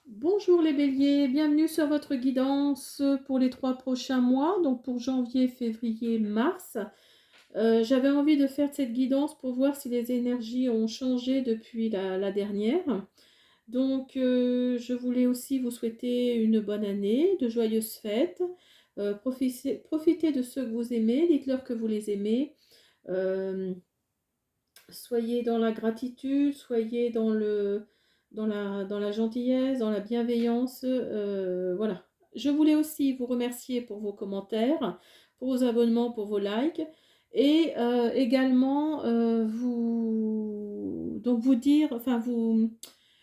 Bonjour les béliers, bienvenue sur votre guidance pour les 3 prochains mois, donc pour janvier, février, mars. J'avais envie de faire cette guidance pour voir si les énergies ont changé depuis la dernière. Donc je voulais aussi vous souhaiter une bonne année, de joyeuses fêtes. Profitez de ceux que vous aimez, dites-leur que vous les aimez. Euh, Soyez dans la gratitude, soyez dans la gentillesse, dans la bienveillance. Voilà. Je voulais aussi vous remercier pour vos commentaires, pour vos abonnements, pour vos likes. Et également vous dire,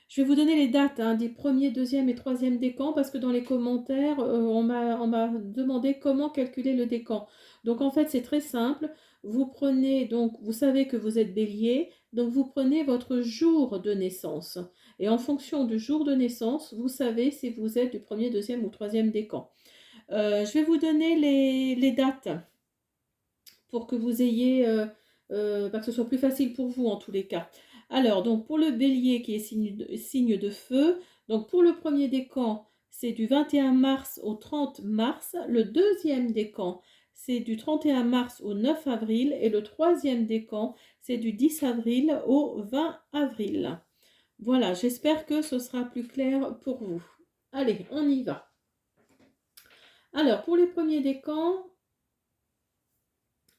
je vais vous donner les dates hein, des premiers, deuxième et troisième décans parce que dans les commentaires, on m'a demandé comment calculer le décan. Donc en fait, c'est très simple. Vous prenez, donc vous savez que vous êtes bélier, donc vous prenez votre jour de naissance. Et en fonction du jour de naissance, vous savez si vous êtes du premier, deuxième ou troisième décan. Je vais vous donner les dates pour que vous ayez, que ce soit plus facile pour vous en tous les cas. Alors, donc pour le bélier qui est signe de feu, donc pour le premier décan, c'est du 21 mars au 30 mars. Le deuxième décan, c'est du 31 mars au 9 avril. Et le troisième décan, c'est du 10 avril au 20 avril. Voilà, j'espère que ce sera plus clair pour vous. Allez, on y va. Alors, pour les premiers décans,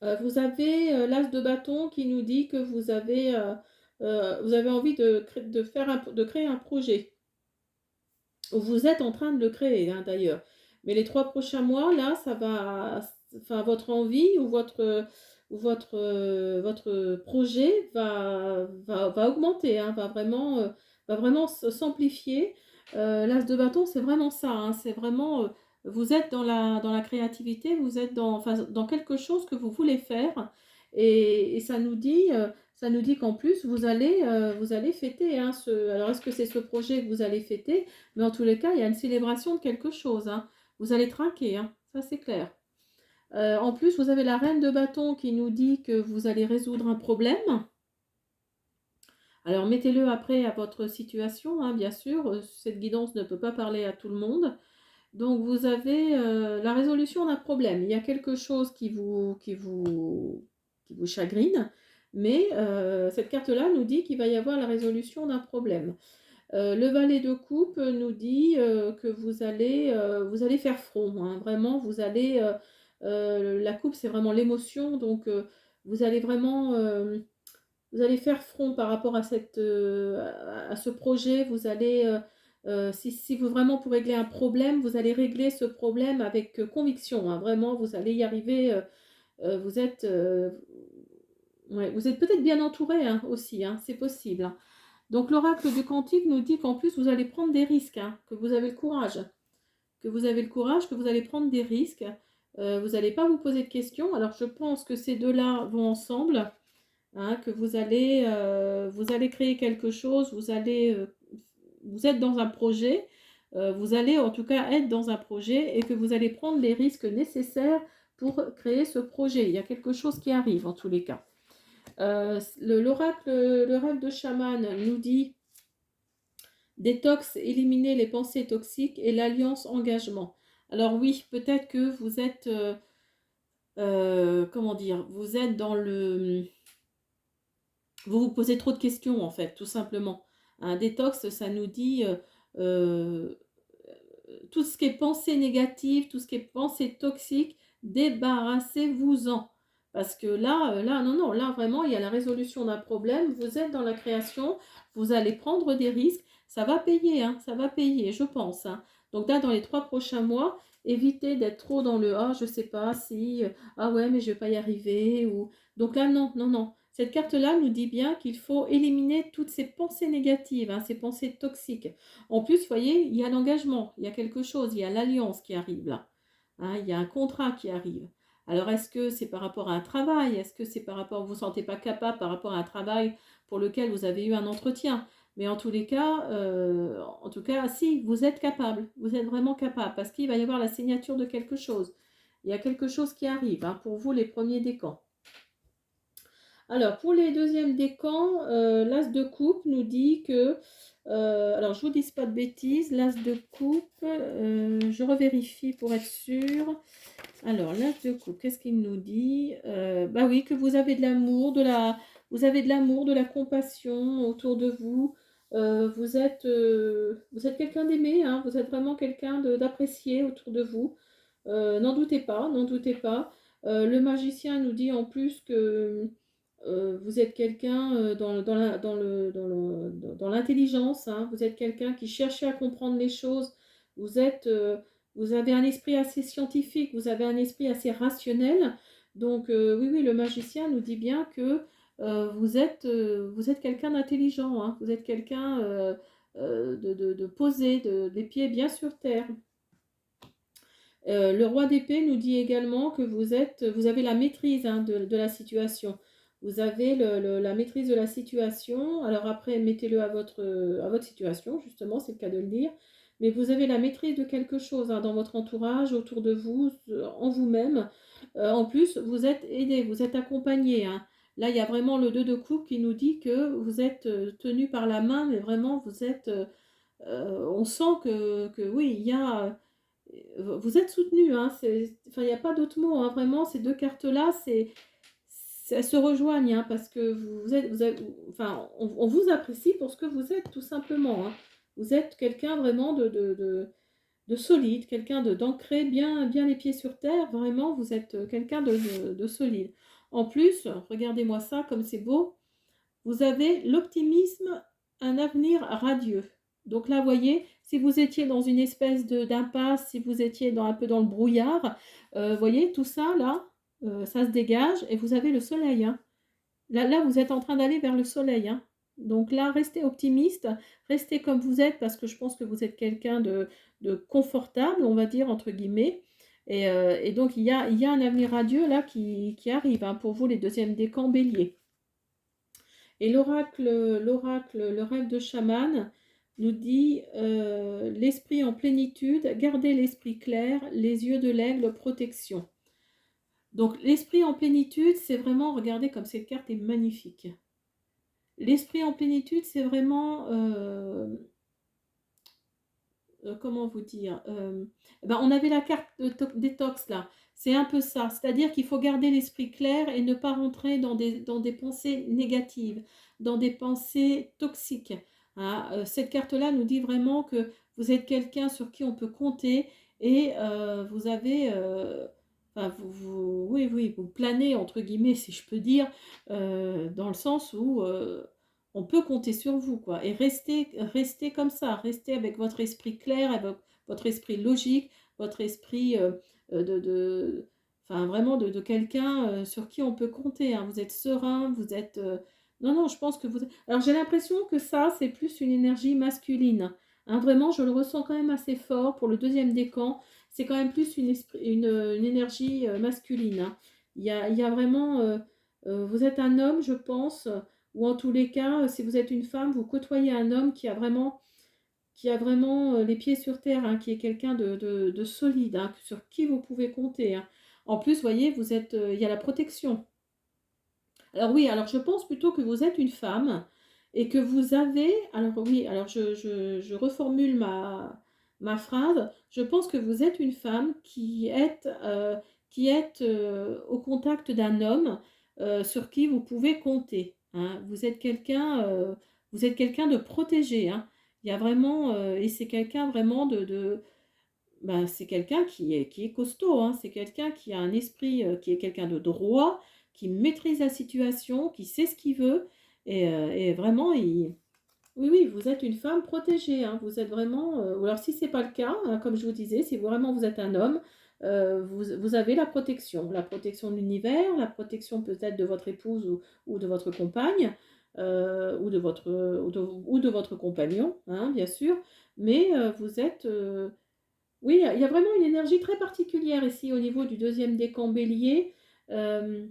vous avez l'as de bâton qui nous dit que vous avez envie de créer un projet. Vous êtes en train de le créer hein, d'ailleurs. Mais les 3 prochains mois, là, ça va, enfin, votre envie ou votre projet va augmenter, hein, va vraiment s'amplifier. L'as de bâton, c'est vraiment ça. Hein, c'est vraiment, vous êtes dans la créativité, vous êtes dans quelque chose que vous voulez faire. Et ça nous dit qu'en plus, vous allez fêter. Hein, alors, est-ce que c'est ce projet que vous allez fêter? Mais en tous les cas, il y a une célébration de quelque chose. Hein. Vous allez trinquer, hein. Ça c'est clair. En plus, vous avez la reine de bâton qui nous dit que vous allez résoudre un problème. Alors mettez-le après à votre situation, hein, bien sûr. Cette guidance ne peut pas parler à tout le monde. Donc vous avez la résolution d'un problème. Il y a quelque chose qui vous chagrine, mais cette carte-là nous dit qu'il va y avoir la résolution d'un problème. Le valet de coupe nous dit que vous allez faire front. Hein. Vraiment, la coupe, c'est vraiment l'émotion. Donc, vous allez vraiment vous allez faire front par rapport à ce projet. Si vous vraiment pour régler un problème, vous allez régler ce problème avec conviction. Hein. Vraiment, vous allez y arriver. Vous êtes peut-être bien entouré hein, aussi. Hein. C'est possible. Hein. Donc l'oracle du Cantique nous dit qu'en plus vous allez prendre des risques, hein, que vous avez le courage, que vous allez prendre des risques. Vous n'allez pas vous poser de questions. Alors je pense que ces deux-là vont ensemble, hein, que vous allez créer quelque chose, vous êtes dans un projet, vous allez en tout cas être dans un projet et que vous allez prendre les risques nécessaires pour créer ce projet. Il y a quelque chose qui arrive en tous les cas. L'oracle, le rêve de chaman nous dit détox, éliminer les pensées toxiques et l'alliance engagement. Alors oui, peut-être que vous êtes, comment dire, vous êtes dans le... Vous vous posez trop de questions en fait, tout simplement. Un détox, ça nous dit euh, tout ce qui est pensée négative, tout ce qui est pensée toxique, débarrassez-vous-en. Parce que là, non, non, là vraiment, il y a la résolution d'un problème, vous êtes dans la création, vous allez prendre des risques, ça va payer, hein, ça va payer, je pense. Hein. Donc là, dans les 3 prochains mois, évitez d'être trop dans le ah, je sais pas si, ah ouais, mais je vais pas y arriver. Donc là, non, non, non. Cette carte-là nous dit bien qu'il faut éliminer toutes ces pensées négatives, hein, ces pensées toxiques. En plus, vous voyez, il y a l'engagement, il y a quelque chose, il y a l'alliance qui arrive là. Hein, il y a un contrat qui arrive. Alors, est-ce que c'est par rapport à un travail? Est-ce que c'est par rapport, vous ne vous sentez pas capable par rapport à un travail pour lequel vous avez eu un entretien? Mais en tout cas, si, vous êtes capable, vous êtes vraiment capable, parce qu'il va y avoir la signature de quelque chose. Il y a quelque chose qui arrive, hein, pour vous, les premiers décans. Alors, pour les deuxièmes décans, l'as de coupe nous dit que, alors je vous dis pas de bêtises, l'as de coupe, je revérifie pour être sûre. Alors, l'as de coupe, qu'est-ce qu'il nous dit? Bah oui, que vous avez de l'amour, vous avez de l'amour, de la compassion autour de vous. Vous êtes quelqu'un d'aimé, hein, vous êtes vraiment quelqu'un d'apprécié autour de vous. N'en doutez pas, n'en doutez pas. Le magicien nous dit en plus que vous êtes quelqu'un dans l'intelligence, hein. Vous êtes quelqu'un qui cherche à comprendre les choses. Vous êtes, vous avez un esprit assez scientifique, vous avez un esprit assez rationnel. Donc oui, oui, le magicien nous dit bien que vous êtes quelqu'un d'intelligent, hein. Vous êtes quelqu'un de posé, des pieds bien sur terre. Le roi d'épée nous dit également que vous avez la maîtrise, hein, de la situation. Vous avez la maîtrise de la situation. Alors après, mettez-le à votre situation, justement, c'est le cas de le dire. Mais vous avez la maîtrise de quelque chose, hein, dans votre entourage, autour de vous, en vous-même. En plus, vous êtes aidé, vous êtes accompagné, hein. Là, il y a vraiment le 2 de coupe qui nous dit que vous êtes tenu par la main, mais vraiment, on sent que oui, il y a vous êtes soutenu, hein, enfin, il n'y a pas d'autre mot, hein, vraiment, ces deux cartes-là, elles se rejoignent, hein, parce que enfin, on vous apprécie pour ce que vous êtes, tout simplement, hein. Vous êtes quelqu'un vraiment de solide, quelqu'un d'ancré, bien les pieds sur terre, vraiment, vous êtes quelqu'un de solide. En plus, regardez-moi ça, comme c'est beau, vous avez l'optimisme, un avenir radieux. Donc là, vous voyez, si vous étiez dans une espèce d'impasse, si vous étiez un peu dans le brouillard, vous voyez, tout ça, là, ça se dégage et vous avez le soleil, hein. Là, vous êtes en train d'aller vers le soleil, hein. Donc là, restez optimiste, restez comme vous êtes parce que je pense que vous êtes quelqu'un de confortable, on va dire, entre guillemets. Et donc, il y a un avenir radieux là qui arrive, hein, pour vous, les deuxièmes décans bélier. Et le rêve de chaman nous dit l'esprit en plénitude, gardez l'esprit clair, les yeux de l'aigle, protection. Donc l'esprit en plénitude, c'est vraiment, regardez comme cette carte est magnifique. L'esprit en plénitude, c'est vraiment, comment vous dire, ben on avait la carte détox là, c'est un peu ça, c'est-à-dire qu'il faut garder l'esprit clair et ne pas rentrer dans des pensées négatives, dans des pensées toxiques, hein. Cette carte-là nous dit vraiment que vous êtes quelqu'un sur qui on peut compter et vous avez, enfin, oui, oui, vous planez, entre guillemets, si je peux dire, dans le sens où on peut compter sur vous, quoi. Et restez comme ça, restez avec votre esprit clair, avec votre esprit logique, votre esprit enfin vraiment de quelqu'un sur qui on peut compter, hein. Vous êtes serein, vous êtes... Non, non, je pense que vous... Alors j'ai l'impression que ça, c'est plus une énergie masculine, hein. Vraiment, je le ressens quand même assez fort pour le deuxième décan. C'est quand même plus une énergie masculine, hein. Il y a vraiment... vous êtes un homme, je pense, ou en tous les cas, si vous êtes une femme, vous côtoyez un homme qui a vraiment les pieds sur terre, hein, qui est quelqu'un de solide, hein, sur qui vous pouvez compter, hein. En plus, vous voyez, il y a la protection. Alors oui, alors je pense plutôt que vous êtes une femme et que vous avez, alors oui, alors je reformule ma phrase, je pense que vous êtes une femme qui êtes au contact d'un homme sur qui vous pouvez compter, hein. Vous êtes quelqu'un de protégé, hein. Il y a vraiment, et c'est quelqu'un vraiment ben, c'est quelqu'un qui est costaud, hein. C'est quelqu'un qui a un esprit, qui est quelqu'un de droit, qui maîtrise la situation, qui sait ce qu'il veut. Et vraiment, oui, oui, vous êtes une femme protégée, hein. Vous êtes vraiment... ou alors si ce n'est pas le cas, hein, comme je vous disais, si vraiment vous êtes un homme, vous avez la protection de l'univers, la protection peut-être de votre épouse ou de votre compagne, ou de votre compagnon, hein, bien sûr. Mais vous êtes... oui, il y a vraiment une énergie très particulière ici au niveau du deuxième décan bélier. Euh,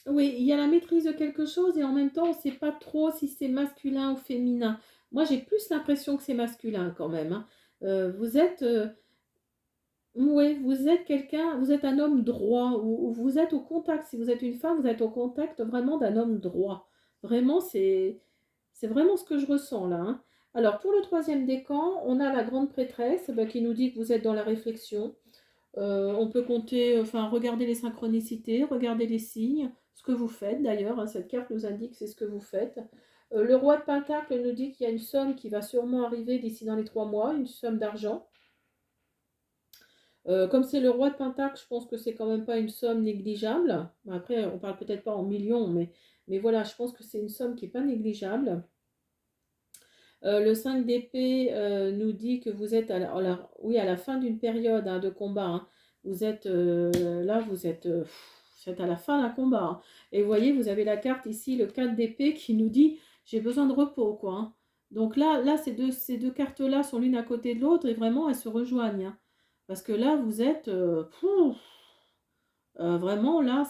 oui, il y a la maîtrise de quelque chose et en même temps, on ne sait pas trop si c'est masculin ou féminin. Moi, j'ai plus l'impression que c'est masculin quand même, hein. Vous êtes, Oui, vous êtes quelqu'un, vous êtes un homme droit, ou vous êtes au contact, si vous êtes une femme, vous êtes au contact vraiment d'un homme droit. Vraiment, c'est vraiment ce que je ressens là, hein. Alors, pour le troisième décan, on a la grande prêtresse bah, qui nous dit que vous êtes dans la réflexion. On peut compter, enfin, regarder les synchronicités, regarder les signes, ce que vous faites d'ailleurs, hein, cette carte nous indique c'est ce que vous faites. Le roi de Pentacle nous dit qu'il y a une somme qui va sûrement arriver d'ici dans les 3 mois, une somme d'argent. Comme c'est le roi de Pentacle, je pense que c'est quand même pas une somme négligeable. Après, on parle peut-être pas en millions, mais voilà, je pense que c'est une somme qui n'est pas négligeable. Le 5 d'épée nous dit que vous êtes oui, à la fin d'une période hein, de combat, hein. Vous êtes là, vous êtes à la fin d'un combat, hein. Et vous voyez, vous avez la carte ici, le 4 d'épée, qui nous dit j'ai besoin de repos, quoi, hein. Donc là ces deux cartes-là sont l'une à côté de l'autre et vraiment elles se rejoignent, hein. Parce que là, vous êtes vraiment, là,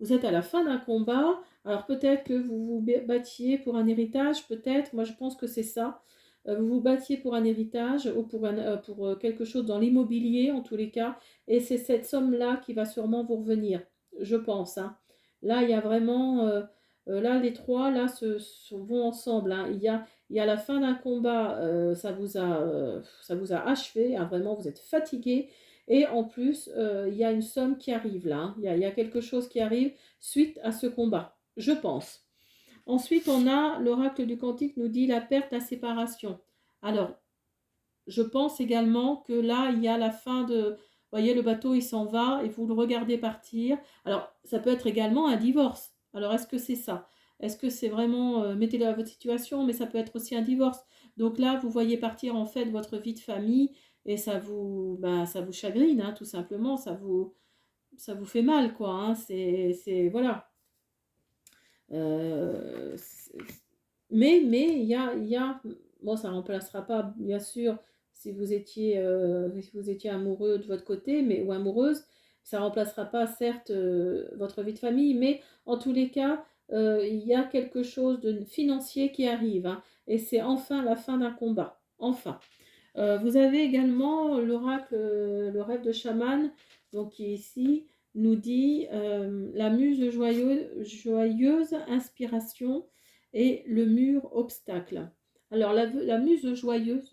vous êtes à la fin d'un combat. Alors peut-être que vous vous battiez pour un héritage, peut-être, moi je pense que c'est ça. Vous vous battiez pour un héritage ou pour quelque chose dans l'immobilier en tous les cas. Et c'est cette somme-là qui va sûrement vous revenir, je pense, hein. Là, il y a vraiment... là, les trois, là, vont ensemble, hein. Il y a la fin d'un combat, ça vous a achevé, hein, vraiment, vous êtes fatigué. Et en plus, il y a une somme qui arrive là, hein. Il y a quelque chose qui arrive suite à ce combat, je pense. Ensuite, on a l'oracle du Cantique nous dit la perte, la séparation. Alors, je pense également que là, il y a la fin de... Vous voyez, le bateau, il s'en va et vous le regardez partir. Alors, ça peut être également un divorce. Alors, est-ce que c'est ça? Est-ce que c'est vraiment... mettez-le à votre situation, mais ça peut être aussi un divorce. Donc là, vous voyez partir en fait votre vie de famille et ça vous chagrine, hein, tout simplement. Ça vous fait mal, quoi, hein. Voilà. Euh, c'est- mais il y a, bon, ça ne remplacera pas, bien sûr, si vous étiez amoureux de votre côté, ou amoureuse, ça ne remplacera pas, certes, votre vie de famille, mais en tous les cas, il y a quelque chose de financier qui arrive, hein, et c'est enfin la fin d'un combat. Enfin. Vous avez également l'oracle, le rêve de chaman, donc qui ici nous dit la muse joyeuse inspiration et le mur obstacle. Alors la muse joyeuse,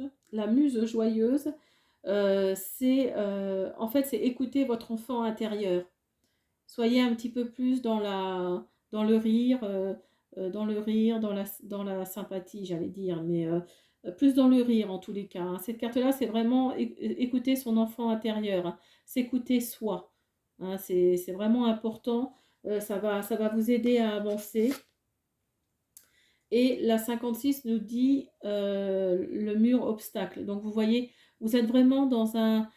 en fait c'est écouter votre enfant intérieur. Soyez un petit peu plus dans le rire, dans la sympathie, j'allais dire, mais plus dans le rire en tous les cas, hein. Cette carte-là, c'est vraiment écouter son enfant intérieur, hein, s'écouter soi, hein, c'est vraiment important. Ça va vous aider à avancer. Et la 56 nous dit le mur obstacle. Donc vous voyez, vous êtes vraiment dans un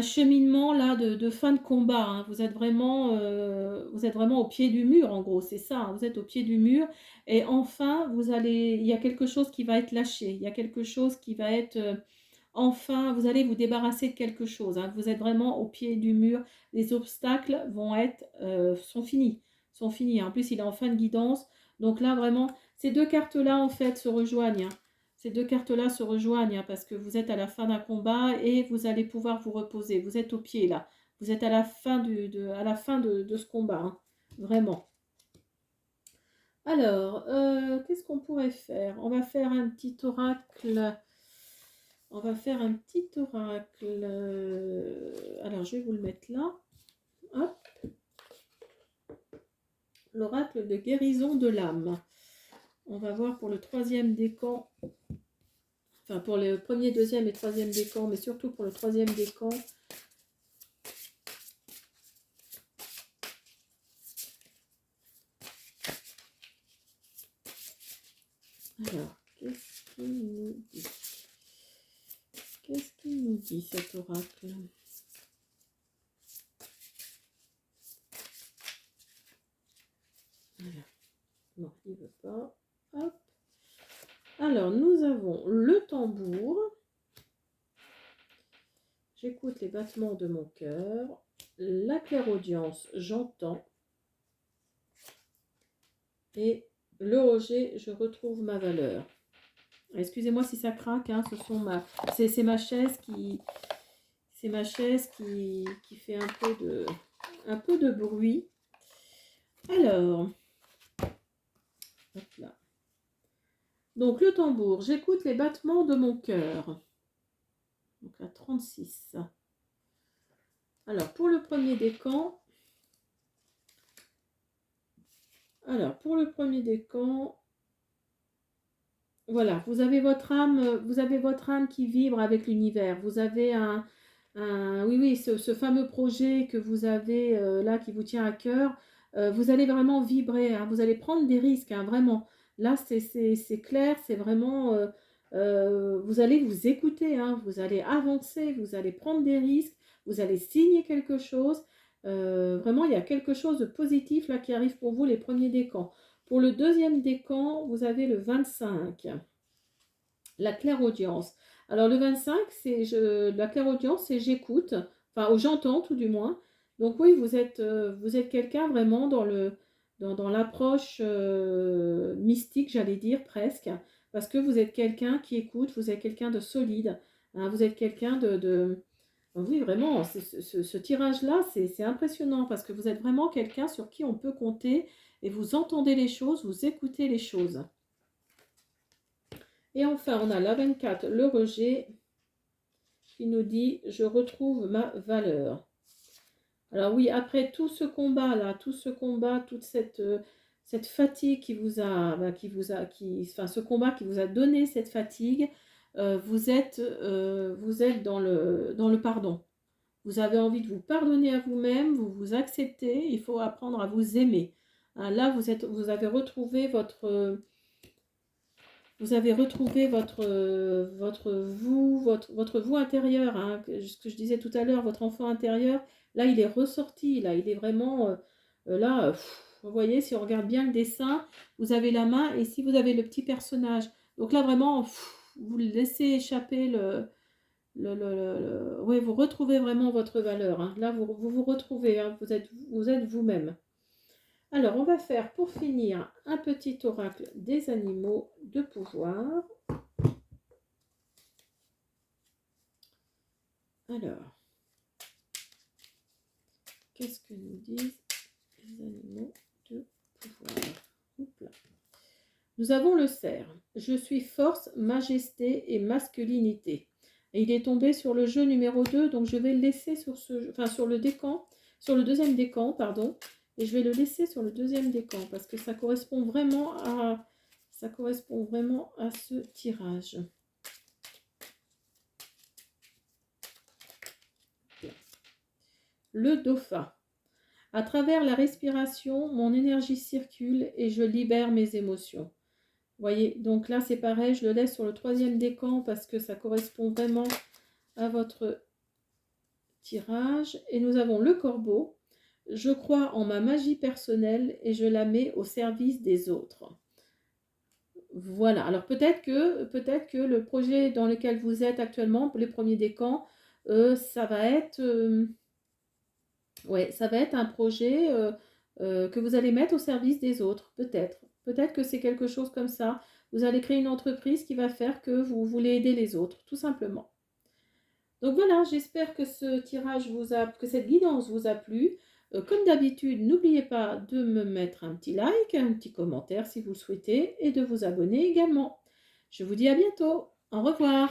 cheminement là de fin de combat, hein. Vous êtes vraiment au pied du mur, en gros, c'est ça, hein. Vous êtes au pied du mur et enfin, il y a quelque chose qui va être lâché. Il y a quelque chose qui va être enfin, vous allez vous débarrasser de quelque chose, hein. Vous êtes vraiment au pied du mur. Les obstacles sont finis. En plus, il est en fin de guidance. Donc là, vraiment, ces deux cartes-là, en fait, se rejoignent, hein. Ces deux cartes-là se rejoignent, hein, parce que vous êtes à la fin d'un combat et vous allez pouvoir vous reposer. Vous êtes au pied, là. Vous êtes à la fin, à la fin de ce combat, hein. Vraiment. Alors, qu'est-ce qu'on pourrait faire? On va faire un petit oracle. On va faire un petit oracle. Alors, je vais vous le mettre là. Hop. L'oracle de guérison de l'âme. On va voir pour le troisième décan. Enfin, pour le premier, deuxième et troisième décan, mais surtout pour le troisième décan. Alors, qu'est-ce qu'il nous dit? Qu'est-ce qu'il nous dit cet oracle? Voilà. Non, il ne veut pas. Hop. Alors, nous avons le tambour. J'écoute les battements de mon cœur. La clairaudience, j'entends. Et le rejet, je retrouve ma valeur. Excusez-moi si ça craque, hein, c'est ma chaise C'est ma chaise qui fait un peu de bruit. Alors, hop là. Donc le tambour, j'écoute les battements de mon cœur. Donc la 36. Alors pour le premier décan, voilà, vous avez votre âme qui vibre avec l'univers. Vous avez oui, oui, ce fameux projet que vous avez là qui vous tient à cœur. Vous allez vraiment vibrer, hein, vous allez prendre des risques, hein, vraiment. Là, c'est clair, c'est vraiment. Vous allez vous écouter, hein, vous allez avancer, vous allez prendre des risques, vous allez signer quelque chose. Vraiment, il y a quelque chose de positif là qui arrive pour vous, les premiers décans. Pour le deuxième décan, vous avez le 25, la clairaudience. Alors le 25, la clairaudience, c'est j'écoute, enfin, ou j'entends tout du moins. Donc oui, vous êtes quelqu'un vraiment dans l'approche mystique, j'allais dire presque, parce que vous êtes quelqu'un qui écoute, vous êtes quelqu'un de solide, hein, vous êtes quelqu'un oui, vraiment, ce tirage-là, c'est impressionnant parce que vous êtes vraiment quelqu'un sur qui on peut compter et vous entendez les choses, vous écoutez les choses. Et enfin, on a la 24, le rejet, qui nous dit « Je retrouve ma valeur ». Alors oui, après tout ce combat-là, toute cette fatigue qui vous a, enfin ce combat qui vous a donné cette fatigue, vous êtes dans le pardon. Vous avez envie de vous pardonner à vous-même, vous vous acceptez, il faut apprendre à vous aimer. Hein, là, vous avez retrouvé votre vous intérieur, hein, ce que je disais tout à l'heure, votre enfant intérieur. Là, il est ressorti, là, il est vraiment là. Vous voyez, si on regarde bien le dessin, vous avez la main et si vous avez le petit personnage. Donc là, vraiment, vous le laissez échapper ouais, vous retrouvez vraiment votre valeur. Hein. Là, vous retrouvez, hein, vous êtes vous-même. Alors, on va faire pour finir un petit oracle des animaux de pouvoir. Alors, qu'est-ce que nous disent les animaux de pouvoir? Oups. Nous avons le cerf. Je suis force, majesté et masculinité. Et il est tombé sur le jeu numéro 2, donc je vais le laisser sur sur le décan, sur le deuxième décan, pardon. Et je vais le laisser sur le deuxième décan parce que ça correspond vraiment à ce tirage. Le dauphin. À travers la respiration, mon énergie circule et je libère mes émotions. Voyez, donc là c'est pareil, je le laisse sur le troisième décan parce que ça correspond vraiment à votre tirage. Et nous avons le corbeau. Je crois en ma magie personnelle et je la mets au service des autres. Voilà, alors peut-être que le projet dans lequel vous êtes actuellement, pour les premiers décans, ça va être ouais, ça va être un projet que vous allez mettre au service des autres, peut-être. Peut-être que c'est quelque chose comme ça. Vous allez créer une entreprise qui va faire que vous voulez aider les autres, tout simplement. Donc voilà, j'espère que ce tirage que cette guidance vous a plu. Comme d'habitude, n'oubliez pas de me mettre un petit like, un petit commentaire si vous le souhaitez et de vous abonner également. Je vous dis à bientôt. Au revoir.